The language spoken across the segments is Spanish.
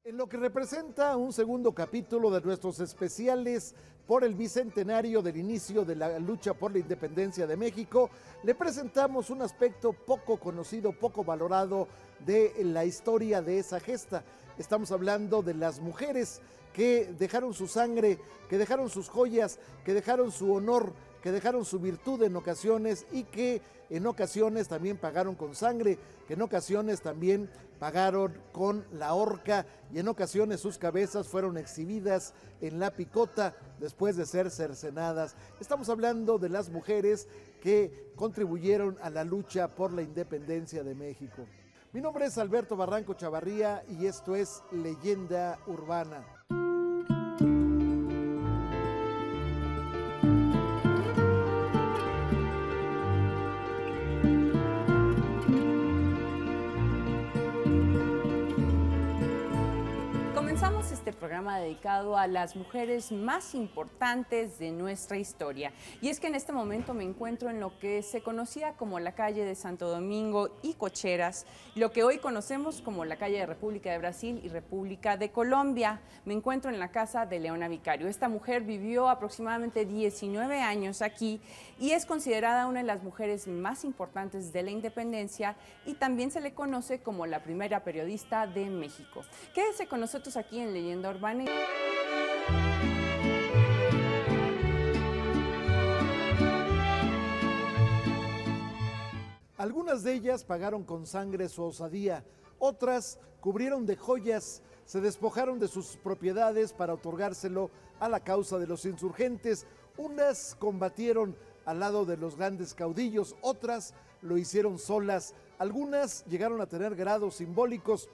En lo que representa un segundo capítulo de nuestros especiales por el bicentenario del inicio de la lucha por la independencia de México, le presentamos un aspecto poco conocido, poco valorado de la historia de esa gesta. Estamos hablando de las mujeres que dejaron su sangre, que dejaron sus joyas, que dejaron su honor, que dejaron su virtud en ocasiones y que en ocasiones también pagaron con sangre, que en ocasiones también pagaron con la horca y en ocasiones sus cabezas fueron exhibidas en la picota después de ser cercenadas. Estamos hablando de las mujeres que contribuyeron a la lucha por la independencia de México. Mi nombre es Alberto Barranco Chavarría y esto es Leyenda Urbana. Comenzamos este programa dedicado a las mujeres más importantes de nuestra historia. Y es que en este momento me encuentro en lo que se conocía como la calle de Santo Domingo y Cocheras, lo que hoy conocemos como la calle de República de Brasil y República de Colombia. Me encuentro en la casa de Leona Vicario. Esta mujer vivió aproximadamente 19 años aquí y es considerada una de las mujeres más importantes de la independencia y también se le conoce como la primera periodista de México. Quédese con nosotros aquí en Leyenda Urbana. Algunas de ellas pagaron con sangre su osadía, otras cubrieron de joyas, se despojaron de sus propiedades para otorgárselo a la causa de los insurgentes, unas combatieron al lado de los grandes caudillos, otras lo hicieron solas, algunas llegaron a tener grados simbólicos,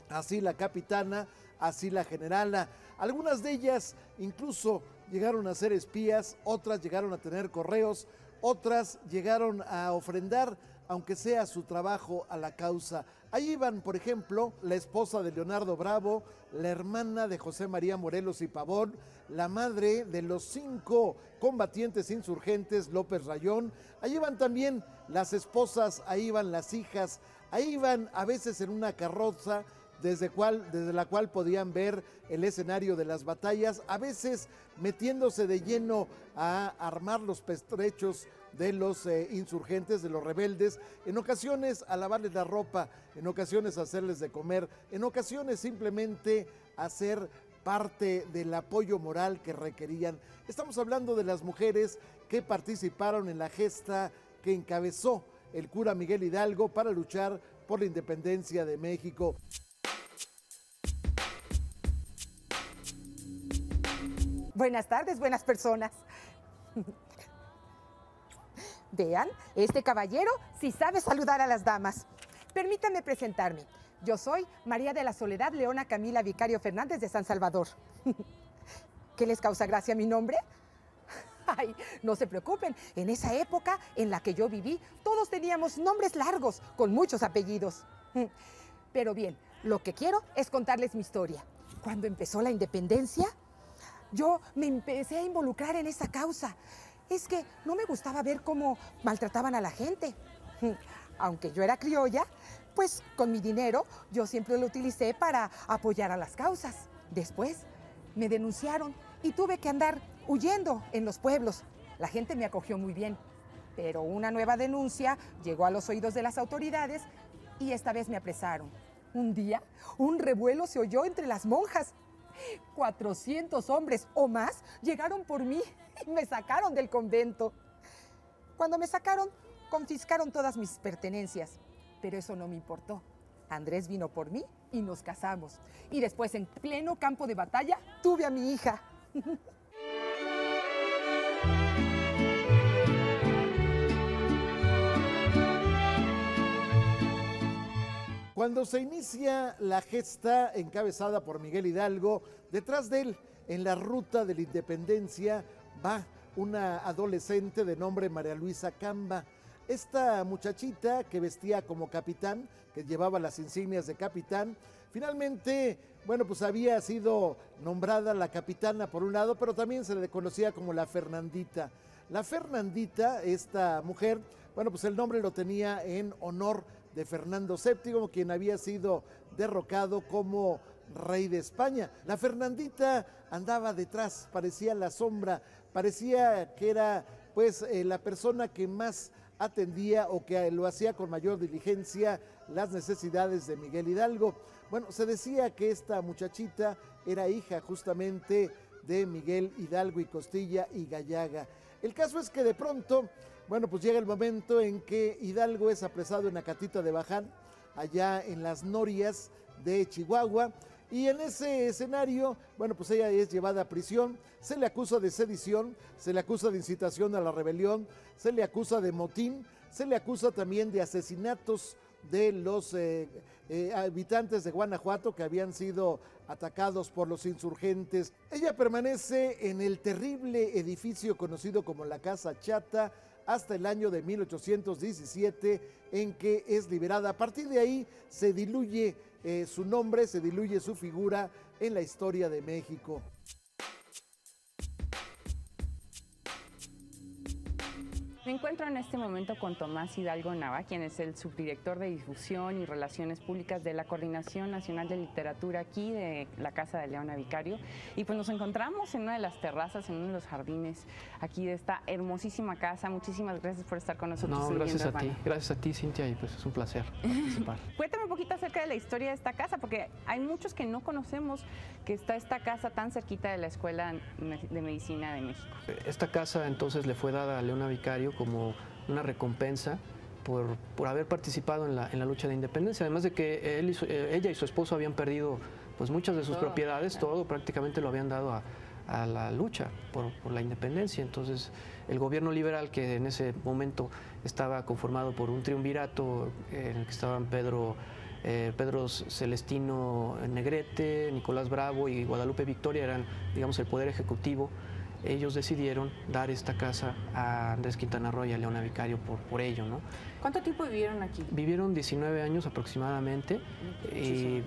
así la capitana, así la generala, algunas de ellas incluso llegaron a ser espías, otras llegaron a tener correos, otras llegaron a ofrendar, aunque sea su trabajo, a la causa. Ahí iban, por ejemplo, la esposa de Leonardo Bravo, la hermana de José María Morelos y Pavón, la madre de los 5 combatientes insurgentes, López Rayón. Ahí iban también las esposas, ahí iban las hijas, ahí iban a veces en una carroza, desde la cual podían ver el escenario de las batallas, a veces metiéndose de lleno a armar los pertrechos de los insurgentes, de los rebeldes, en ocasiones a lavarles la ropa, en ocasiones a hacerles de comer, en ocasiones simplemente hacer parte del apoyo moral que requerían. Estamos hablando de las mujeres que participaron en la gesta que encabezó el cura Miguel Hidalgo para luchar por la independencia de México. Buenas tardes, buenas personas. Vean, este caballero sí sabe saludar a las damas. Permítanme presentarme. Yo soy María de la Soledad Leona Camila Vicario Fernández de San Salvador. ¿Qué les causa gracia mi nombre? Ay, no se preocupen, en esa época en la que yo viví, todos teníamos nombres largos, con muchos apellidos. Pero bien, lo que quiero es contarles mi historia. Cuando empezó la independencia, yo me empecé a involucrar en esa causa. Es que no me gustaba ver cómo maltrataban a la gente. Aunque yo era criolla, pues con mi dinero yo siempre lo utilicé para apoyar a las causas. Después me denunciaron y tuve que andar huyendo en los pueblos. La gente me acogió muy bien, pero una nueva denuncia llegó a los oídos de las autoridades y esta vez me apresaron. Un día, un revuelo se oyó entre las monjas. 400 hombres o más llegaron por mí y me sacaron del convento. Cuando me sacaron, confiscaron todas mis pertenencias, pero eso no me importó. Andrés vino por mí y nos casamos. Y después, en pleno campo de batalla, tuve a mi hija. Cuando se inicia la gesta encabezada por Miguel Hidalgo, detrás de él, en la ruta de la independencia, va una adolescente de nombre María Luisa Camba. Esta muchachita que vestía como capitán, que llevaba las insignias de capitán, finalmente, bueno, pues había sido nombrada la capitana por un lado, pero también se le conocía como la Fernandita. La Fernandita, esta mujer, bueno, pues el nombre lo tenía en honor de Fernando VII, quien había sido derrocado como rey de España. La Fernandita andaba detrás, parecía la sombra, parecía que era pues la persona que más atendía o que lo hacía con mayor diligencia las necesidades de Miguel Hidalgo. Bueno, se decía que esta muchachita era hija justamente de Miguel Hidalgo y Costilla y Gallaga. El caso es que de pronto, bueno, pues llega el momento en que Hidalgo es apresado en Acatita de Baján, allá en las Norias de Chihuahua, y en ese escenario, bueno, pues ella es llevada a prisión, se le acusa de sedición, se le acusa de incitación a la rebelión, se le acusa de motín, se le acusa también de asesinatos de los habitantes de Guanajuato que habían sido atacados por los insurgentes. Ella permanece en el terrible edificio conocido como la Casa Chata hasta el año de 1817, en que es liberada. A partir de ahí se diluye su nombre, se diluye su figura en la historia de México. Me encuentro en este momento con Tomás Hidalgo Nava, quien es el subdirector de Difusión y Relaciones Públicas de la Coordinación Nacional de Literatura aquí de la Casa de Leona Vicario. Y pues nos encontramos en una de las terrazas, en uno de los jardines aquí de esta hermosísima casa. Muchísimas gracias por estar con nosotros. No, gracias a ti, Cintia, y pues es un placer participar. Cuéntame un poquito acerca de la historia de esta casa, porque hay muchos que no conocemos que está esta casa tan cerquita de la Escuela de Medicina de México. Esta casa entonces le fue dada a Leona Vicario como una recompensa por haber participado en la lucha de independencia, además de que ella y su esposo habían perdido pues muchas de sus propiedades, todo prácticamente lo habían dado a la lucha por la independencia. Entonces el gobierno liberal, que en ese momento estaba conformado por un triunvirato en el que estaban Pedro Celestino Negrete, Nicolás Bravo y Guadalupe Victoria, eran, digamos, el poder ejecutivo. Ellos decidieron dar esta casa a Andrés Quintana Roo y a Leona Vicario por ello, ¿no? ¿Cuánto tiempo vivieron aquí? Vivieron 19 años aproximadamente y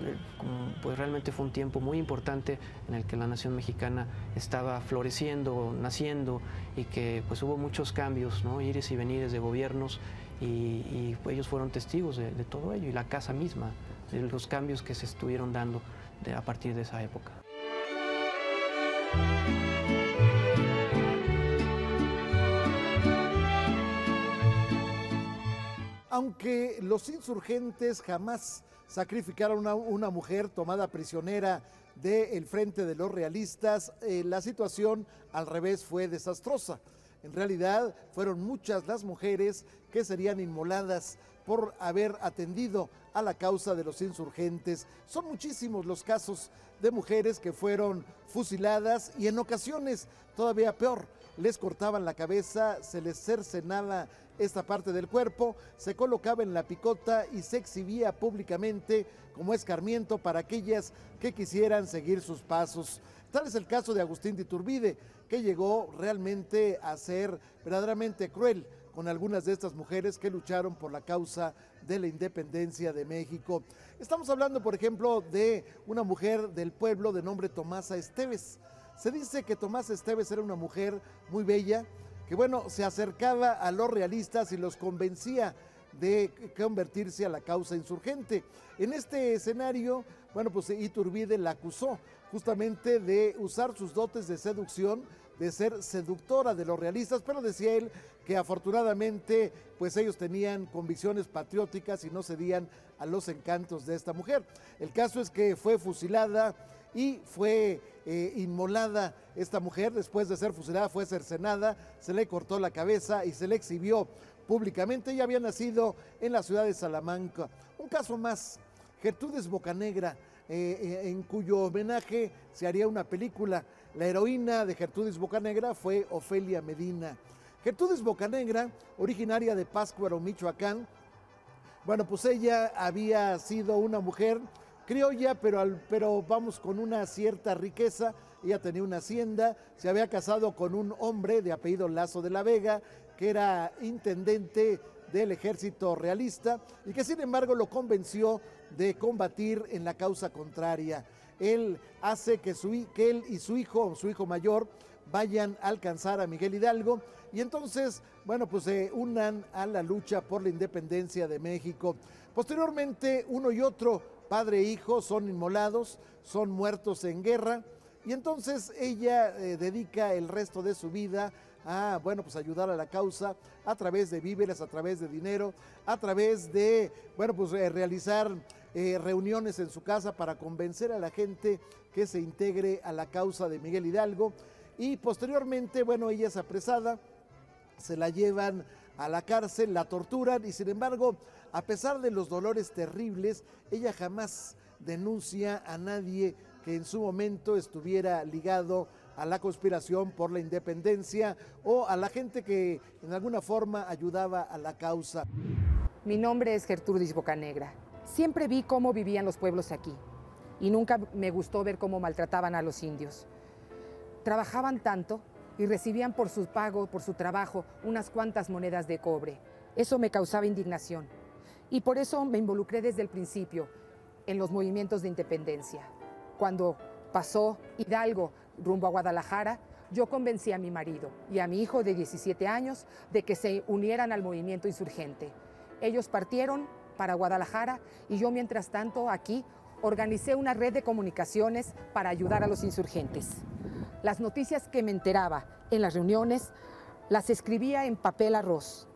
pues realmente fue un tiempo muy importante en el que la nación mexicana estaba floreciendo, naciendo, y que pues hubo muchos cambios, ¿no? Ires y venires de gobiernos, y pues ellos fueron testigos de todo ello, y la casa misma, de los cambios que se estuvieron dando a partir de esa época. Aunque los insurgentes jamás sacrificaron a una mujer tomada prisionera del frente de los realistas, la situación al revés fue desastrosa. En realidad fueron muchas las mujeres que serían inmoladas por haber atendido a la causa de los insurgentes. Son muchísimos los casos de mujeres que fueron fusiladas, y en ocasiones todavía peor, les cortaban la cabeza, se les cercenaba esta parte del cuerpo, se colocaba en la picota y se exhibía públicamente como escarmiento para aquellas que quisieran seguir sus pasos. Tal es el caso de Agustín de Iturbide, que llegó realmente a ser verdaderamente cruel con algunas de estas mujeres que lucharon por la causa de la independencia de México. Estamos hablando, por ejemplo, de una mujer del pueblo de nombre Tomasa Esteves. Se dice que Tomasa Esteves era una mujer muy bella, que bueno, se acercaba a los realistas y los convencía de convertirse a la causa insurgente. En este escenario, bueno, pues Iturbide la acusó justamente de usar sus dotes de seducción, de ser seductora de los realistas, pero decía él que afortunadamente pues ellos tenían convicciones patrióticas y no cedían a los encantos de esta mujer. El caso es que fue fusilada y fue inmolada esta mujer. Después de ser fusilada fue cercenada, se le cortó la cabeza y se le exhibió públicamente. Ella había nacido en la ciudad de Salamanca. Un caso más, Gertrudis Bocanegra, en cuyo homenaje se haría una película. La heroína de Gertrudis Bocanegra fue Ofelia Medina. Gertrudis Bocanegra, originaria de Pátzcuaro, Michoacán, bueno, pues ella había sido una mujer criolla, pero vamos, con una cierta riqueza. Ella tenía una hacienda, se había casado con un hombre de apellido Lazo de la Vega, que era intendente del ejército realista y que sin embargo lo convenció de combatir en la causa contraria. Él hace que él y su hijo mayor, vayan a alcanzar a Miguel Hidalgo y entonces, bueno, pues se unan a la lucha por la independencia de México. Posteriormente, uno y otro padre e hijo son inmolados, son muertos en guerra, y entonces ella dedica el resto de su vida a, bueno, pues ayudar a la causa a través de víveres, a través de dinero, a través de, bueno, pues realizar reuniones en su casa para convencer a la gente que se integre a la causa de Miguel Hidalgo, y posteriormente, bueno, ella es apresada, se la llevan a la cárcel, la torturan, y sin embargo, a pesar de los dolores terribles, ella jamás denuncia a nadie que en su momento estuviera ligado a la conspiración por la independencia o a la gente que en alguna forma ayudaba a la causa. Mi nombre es Gertrudis Bocanegra. Siempre vi cómo vivían los pueblos aquí y nunca me gustó ver cómo maltrataban a los indios. Trabajaban tanto y recibían por su pago, por su trabajo, unas cuantas monedas de cobre. Eso me causaba indignación y por eso me involucré desde el principio en los movimientos de independencia. Cuando pasó Hidalgo rumbo a Guadalajara, yo convencí a mi marido y a mi hijo de 17 años de que se unieran al movimiento insurgente. Ellos partieron para Guadalajara y yo, mientras tanto, aquí organicé una red de comunicaciones para ayudar a los insurgentes. Las noticias que me enteraba en las reuniones las escribía en papel arroz.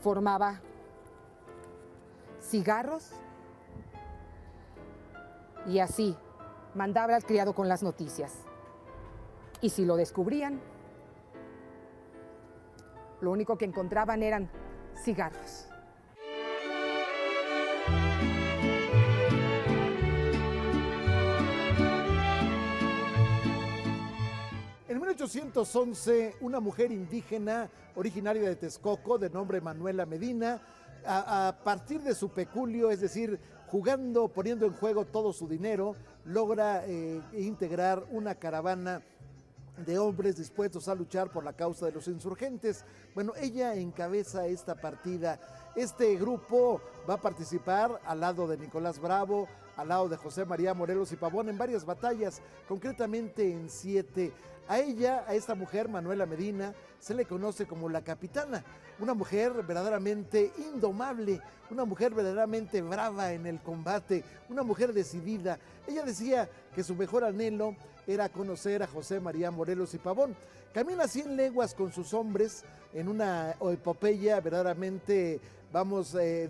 Formaba cigarros y así mandaba al criado con las noticias. Y si lo descubrían, lo único que encontraban eran cigarros. En 1811, una mujer indígena originaria de Texcoco, de nombre Manuela Medina, a partir de su peculio, es decir, jugando, poniendo en juego todo su dinero, logra integrar una caravana de hombres dispuestos a luchar por la causa de los insurgentes. Bueno, ella encabeza esta partida. Este grupo va a participar al lado de Nicolás Bravo, al lado de José María Morelos y Pavón en varias batallas, concretamente en 7. A ella, a esta mujer, Manuela Medina, se le conoce como la capitana, una mujer verdaderamente indomable, una mujer verdaderamente brava en el combate, una mujer decidida. Ella decía que su mejor anhelo era conocer a José María Morelos y Pavón. Camina 100 leguas con sus hombres en una epopeya verdaderamente,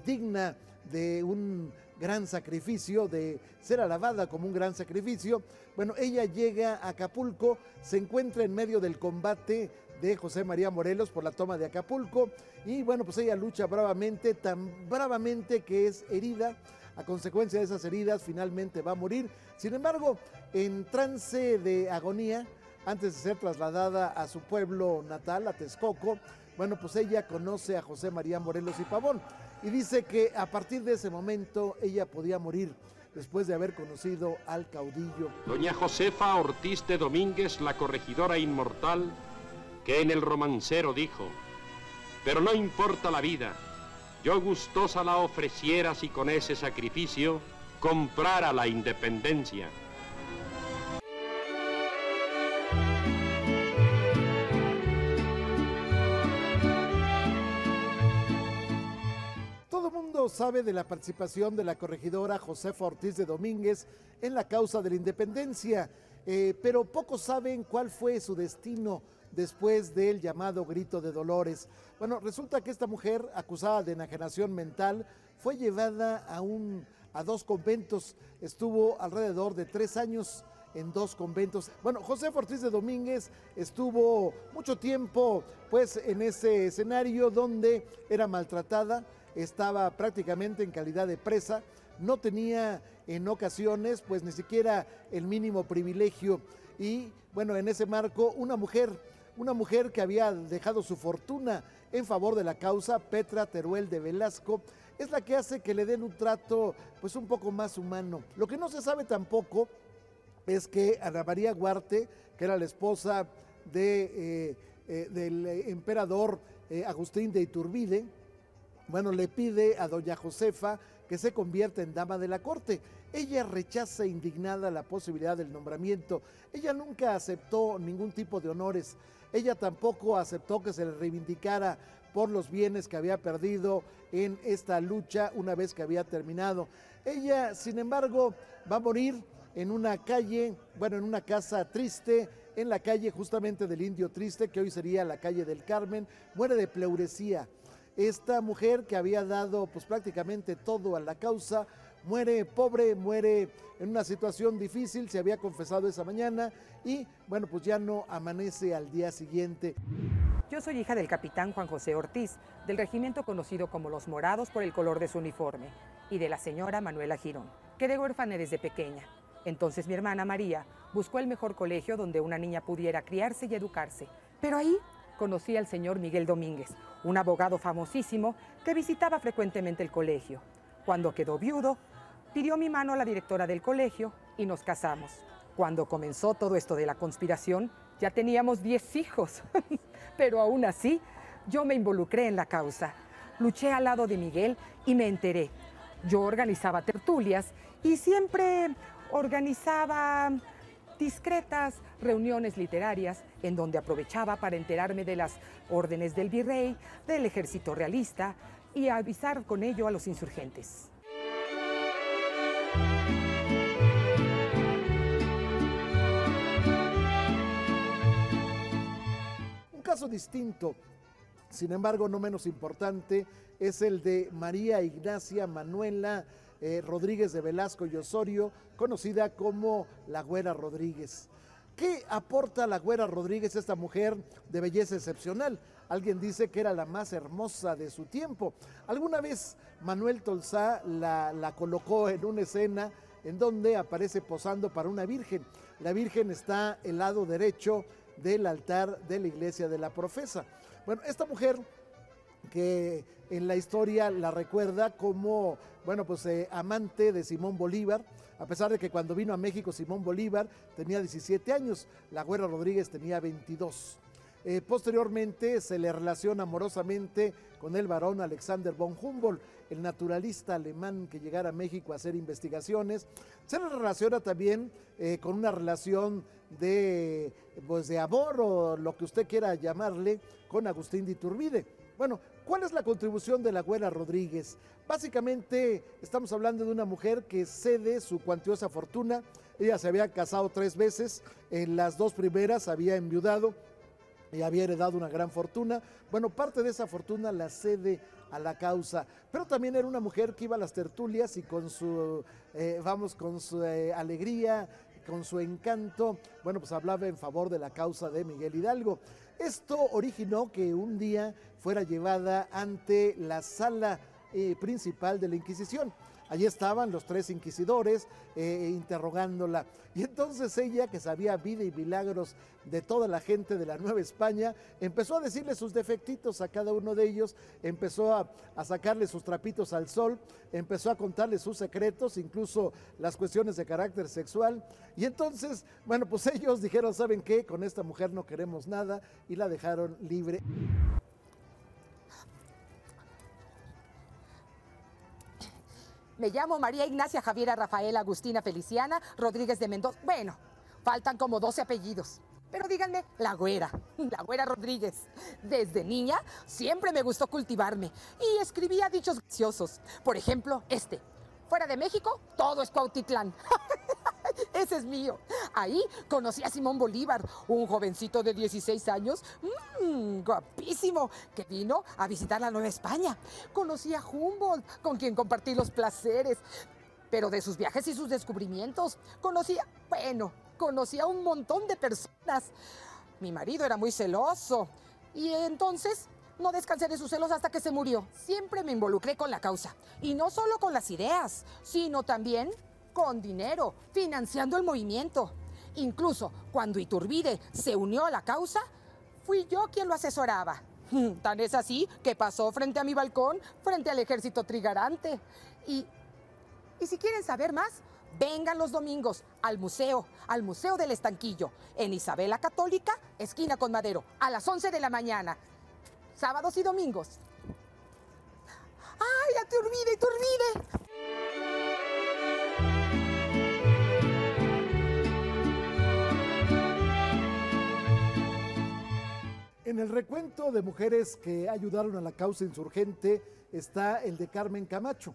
digna de un gran sacrificio, de ser alabada como un gran sacrificio. Bueno, ella llega a Acapulco, se encuentra en medio del combate de José María Morelos por la toma de Acapulco y bueno, pues ella lucha bravamente, tan bravamente que es herida. A consecuencia de esas heridas finalmente va a morir. Sin embargo, en trance de agonía, antes de ser trasladada a su pueblo natal, a Texcoco, bueno, pues ella conoce a José María Morelos y Pavón y dice que a partir de ese momento ella podía morir después de haber conocido al caudillo. Doña Josefa Ortiz de Domínguez, la corregidora inmortal, que en el romancero dijo: pero no importa la vida, yo gustosa la ofreciera si con ese sacrificio comprara la independencia. Todo el mundo sabe de la participación de la corregidora Josefa Ortiz de Domínguez en la causa de la independencia, pero pocos saben cuál fue su destino después del llamado Grito de Dolores. Bueno, resulta que esta mujer, acusada de enajenación mental, fue llevada a 2 conventos, estuvo alrededor de 3 años en 2 conventos. Bueno, Josefa Ortiz de Domínguez estuvo mucho tiempo pues en ese escenario donde era maltratada, estaba prácticamente en calidad de presa, no tenía en ocasiones pues ni siquiera el mínimo privilegio y bueno, en ese marco una mujer que había dejado su fortuna en favor de la causa, Petra Teruel de Velasco, es la que hace que le den un trato pues un poco más humano. Lo que no se sabe tampoco es que Ana María Huarte, que era la esposa del emperador Agustín de Iturbide, bueno, le pide a doña Josefa que se convierta en dama de la corte. Ella rechaza indignada la posibilidad del nombramiento. Ella nunca aceptó ningún tipo de honores. Ella tampoco aceptó que se le reivindicara por los bienes que había perdido en esta lucha una vez que había terminado. Ella, sin embargo, va a morir en una calle, bueno, en una casa triste, en la calle justamente del Indio Triste, que hoy sería la calle del Carmen. Muere de pleuresía. Esta mujer que había dado pues prácticamente todo a la causa, muere pobre, muere en una situación difícil, se había confesado esa mañana y bueno, pues ya no amanece al día siguiente. Yo soy hija del capitán Juan José Ortiz, del regimiento conocido como Los Morados por el color de su uniforme, y de la señora Manuela Girón. Quedé huérfana desde pequeña. Entonces mi hermana María buscó el mejor colegio donde una niña pudiera criarse y educarse. Pero ahí conocí al señor Miguel Domínguez, un abogado famosísimo que visitaba frecuentemente el colegio. Cuando quedó viudo, pidió mi mano a la directora del colegio y nos casamos. Cuando comenzó todo esto de la conspiración, ya teníamos 10 hijos. Pero aún así, yo me involucré en la causa. Luché al lado de Miguel y me enteré. Yo organizaba tertulias y siempre organizaba discretas reuniones literarias en donde aprovechaba para enterarme de las órdenes del virrey, del ejército realista y avisar con ello a los insurgentes. Un caso distinto, sin embargo no menos importante, es el de María Ignacia Manuela Rodríguez de Velasco y Osorio, conocida como la Güera Rodríguez. ¿Qué aporta la Güera Rodríguez, esta mujer de belleza excepcional? Alguien dice que era la más hermosa de su tiempo. Alguna vez Manuel Tolsá la colocó en una escena en donde aparece posando para una virgen. La virgen está el lado derecho del altar de la iglesia de la Profesa. Bueno, esta mujer que en la historia la recuerda como, bueno, pues amante de Simón Bolívar, a pesar de que cuando vino a México Simón Bolívar tenía 17 años, la Güera Rodríguez tenía 22. Posteriormente se le relaciona amorosamente con el varón Alexander von Humboldt, el naturalista alemán que llegara a México a hacer investigaciones. Se le relaciona también con una relación de amor o lo que usted quiera llamarle con Agustín de Iturbide. Bueno, ¿cuál es la contribución de la Güera Rodríguez? Básicamente estamos hablando de una mujer que cede su cuantiosa fortuna. Ella se había casado 3 veces, en las 2 primeras había enviudado y había heredado una gran fortuna. Bueno, parte de esa fortuna la cede a la causa, pero también era una mujer que iba a las tertulias y con su, alegría, con su encanto, bueno, pues hablaba en favor de la causa de Miguel Hidalgo. Esto originó que un día fuera llevada ante la sala principal de la Inquisición. Allí estaban los 3 inquisidores interrogándola. Y entonces ella, que sabía vida y milagros de toda la gente de la Nueva España, empezó a decirle sus defectitos a cada uno de ellos, empezó a sacarle sus trapitos al sol, empezó a contarle sus secretos, incluso las cuestiones de carácter sexual. Y entonces, bueno, pues ellos dijeron, ¿saben qué? Con esta mujer no queremos nada, y la dejaron libre. Me llamo María Ignacia Javiera Rafaela Agustina Feliciana Rodríguez de Mendoza. Bueno, faltan como 12 apellidos. Pero díganme, la Güera Rodríguez. Desde niña siempre me gustó cultivarme y escribía dichos graciosos. Por ejemplo, fuera de México, todo es Cuautitlán. Ese es mío. Ahí conocí a Simón Bolívar, un jovencito de 16 años, guapísimo, que vino a visitar la Nueva España. Conocí a Humboldt, con quien compartí los placeres. Pero de sus viajes y sus descubrimientos, conocí a un montón de personas. Mi marido era muy celoso y entonces no descansé de sus celos hasta que se murió. Siempre me involucré con la causa, y no solo con las ideas, sino también con dinero, financiando el movimiento. Incluso cuando Iturbide se unió a la causa, fui yo quien lo asesoraba. Tan es así que pasó frente a mi balcón, frente al ejército trigarante. Y si quieren saber más, vengan los domingos al museo del Estanquillo, en Isabel la Católica, esquina con Madero, a las 11 de la mañana. Sábados y domingos. ¡Ay, Iturbide! En En el recuento de mujeres que ayudaron a la causa insurgente está el de Carmen Camacho.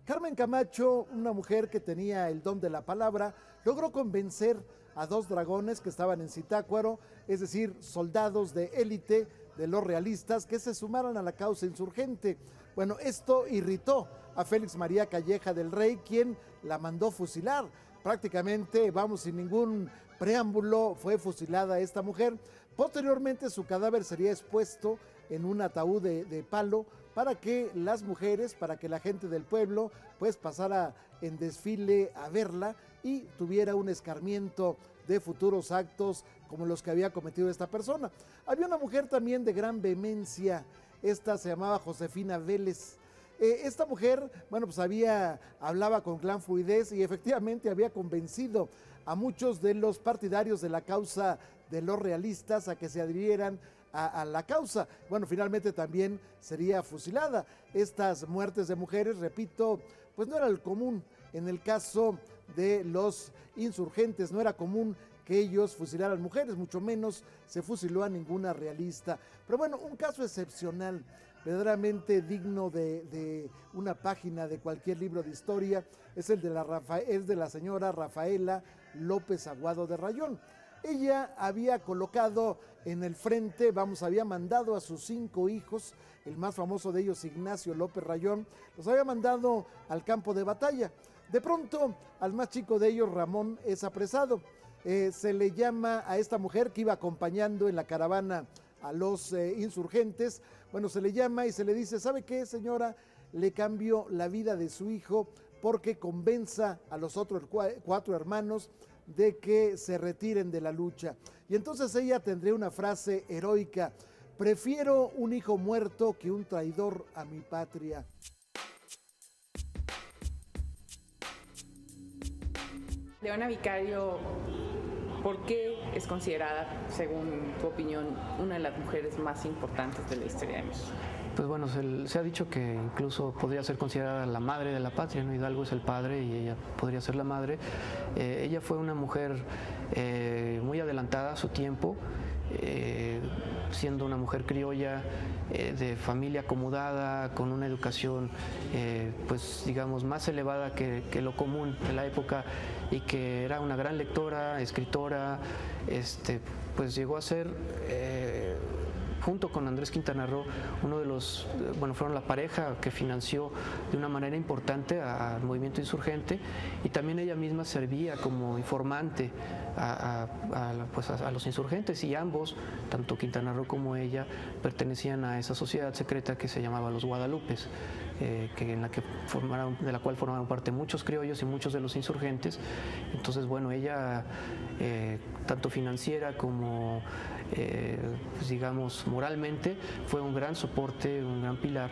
Carmen Camacho, una mujer que tenía el don de la palabra, logró convencer a 2 dragones que estaban en Zitácuaro, es decir, soldados de élite de los realistas, que se sumaran a la causa insurgente. Bueno, esto irritó a Félix María Calleja del Rey, quien la mandó fusilar. Prácticamente, vamos, sin ningún preámbulo, fue fusilada esta mujer. Posteriormente, su cadáver sería expuesto en un ataúd de palo para que las mujeres, para que la gente del pueblo, pues pasara en desfile a verla y tuviera un escarmiento de futuros actos como los que había cometido esta persona. Había una mujer también de gran vehemencia, esta se llamaba Josefina Vélez. Esta mujer, bueno, pues hablaba con gran fluidez y efectivamente había convencido a muchos de los partidarios de la causa de los realistas a que se adhirieran a la causa. Bueno, finalmente también sería fusilada. Estas muertes de mujeres, repito, pues no era el común. En el caso de los insurgentes no era común que ellos fusilaran mujeres, mucho menos se fusiló a ninguna realista. Pero bueno, un caso excepcional, verdaderamente digno de una página de cualquier libro de historia, es el de la señora Rafaela López Aguado de Rayón. Ella había colocado en el frente, había mandado a sus 5 hijos, el más famoso de ellos, Ignacio López Rayón, los había mandado al campo de batalla. De pronto, al más chico de ellos, Ramón, es apresado. Se le llama a esta mujer que iba acompañando en la caravana a los insurgentes, bueno, se le llama y se le dice, ¿sabe qué, señora? Le cambio la vida de su hijo porque convenza a los otros 4 hermanos de que se retiren de la lucha. Y entonces ella tendría una frase heroica: prefiero un hijo muerto que un traidor a mi patria. Leona Vicario, ¿por qué es considerada, según tu opinión, una de las mujeres más importantes de la historia de México? Pues bueno, se ha dicho que incluso podría ser considerada la madre de la patria, ¿no? Hidalgo es el padre y ella podría ser la madre. Ella fue una mujer muy adelantada a su tiempo, siendo una mujer criolla, de familia acomodada, con una educación pues digamos más elevada que lo común de la época, y que era una gran lectora, escritora, pues llegó a ser junto con Andrés Quintana Roo, uno de los, fueron la pareja que financió de una manera importante al movimiento insurgente, y también ella misma servía como informante a los insurgentes, y ambos, tanto Quintana Roo como ella, pertenecían a esa sociedad secreta que se llamaba los Guadalupes, de la cual formaron parte muchos criollos y muchos de los insurgentes. Entonces, bueno, ella, tanto financiera como pues digamos moralmente, fue un gran soporte, un gran pilar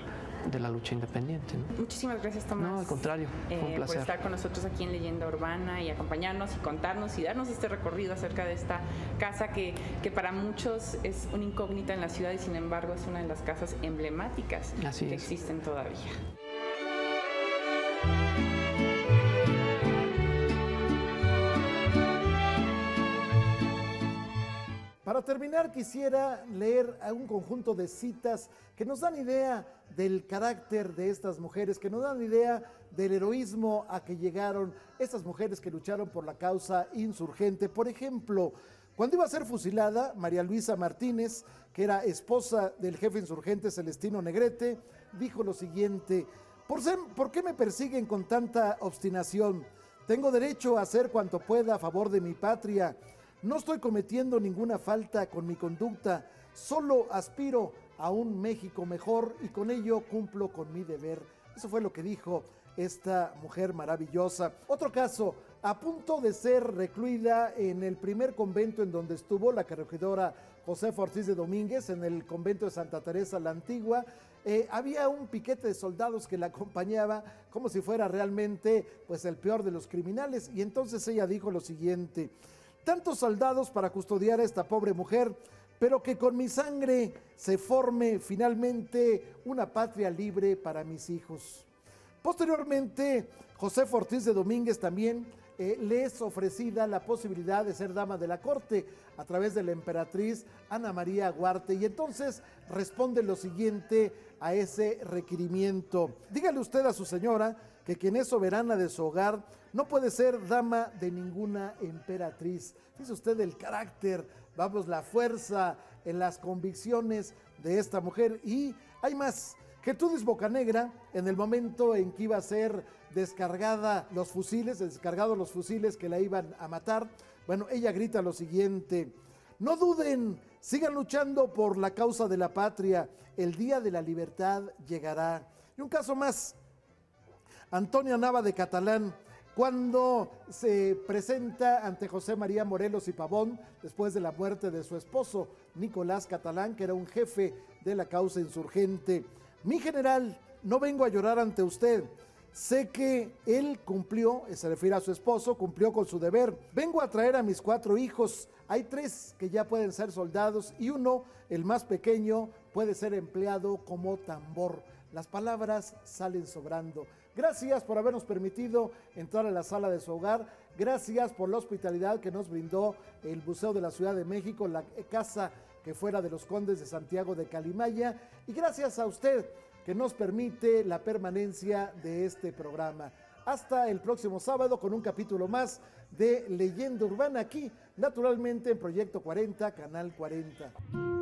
de la lucha independiente, ¿no? Muchísimas gracias, Tomás. No, al contrario, fue un placer. Por estar con nosotros aquí en Leyenda Urbana y acompañarnos y contarnos y darnos este recorrido acerca de esta casa que para muchos es una incógnita en la ciudad y sin embargo es una de las casas emblemáticas que existen todavía. Para terminar, quisiera leer un conjunto de citas que nos dan idea del carácter de estas mujeres, que nos dan idea del heroísmo a que llegaron estas mujeres que lucharon por la causa insurgente. Por ejemplo, cuando iba a ser fusilada, María Luisa Martínez, que era esposa del jefe insurgente Celestino Negrete, dijo lo siguiente: ¿Por qué me persiguen con tanta obstinación? Tengo derecho a hacer cuanto pueda a favor de mi patria. No estoy cometiendo ninguna falta con mi conducta, solo aspiro a un México mejor y con ello cumplo con mi deber. Eso fue lo que dijo esta mujer maravillosa. Otro caso, a punto de ser recluida en el primer convento en donde estuvo la corregidora Josefa Ortiz de Domínguez, en el convento de Santa Teresa la Antigua, había un piquete de soldados que la acompañaba como si fuera realmente pues el peor de los criminales, y entonces ella dijo lo siguiente: tantos soldados para custodiar a esta pobre mujer, pero que con mi sangre se forme finalmente una patria libre para mis hijos. Posteriormente, Josefa Ortiz de Domínguez también le es ofrecida la posibilidad de ser dama de la corte a través de la emperatriz Ana María Huarte, y entonces responde lo siguiente a ese requerimiento: dígale usted a su señora que quien es soberana de su hogar no puede ser dama de ninguna emperatriz. Fíjese usted el carácter, vamos, la fuerza en las convicciones de esta mujer. Y hay más. Gertrudis Bocanegra, en el momento en que iba a ser descargados los fusiles que la iban a matar, bueno, ella grita lo siguiente: no duden, sigan luchando por la causa de la patria, el día de la libertad llegará. Y un caso más, Antonia Nava de Catalán, cuando se presenta ante José María Morelos y Pavón, después de la muerte de su esposo, Nicolás Catalán, que era un jefe de la causa insurgente: mi general, no vengo a llorar ante usted. Sé que él cumplió, se refiere a su esposo, cumplió con su deber. Vengo a traer a mis 4 hijos. Hay 3 que ya pueden ser soldados y uno, el más pequeño, puede ser empleado como tambor. Las palabras salen sobrando. Gracias por habernos permitido entrar a la sala de su hogar. Gracias por la hospitalidad que nos brindó el Museo de la Ciudad de México, la casa que fuera de los Condes de Santiago de Calimaya. Y gracias a usted que nos permite la permanencia de este programa. Hasta el próximo sábado con un capítulo más de Leyenda Urbana aquí, naturalmente en Proyecto 40, Canal 40.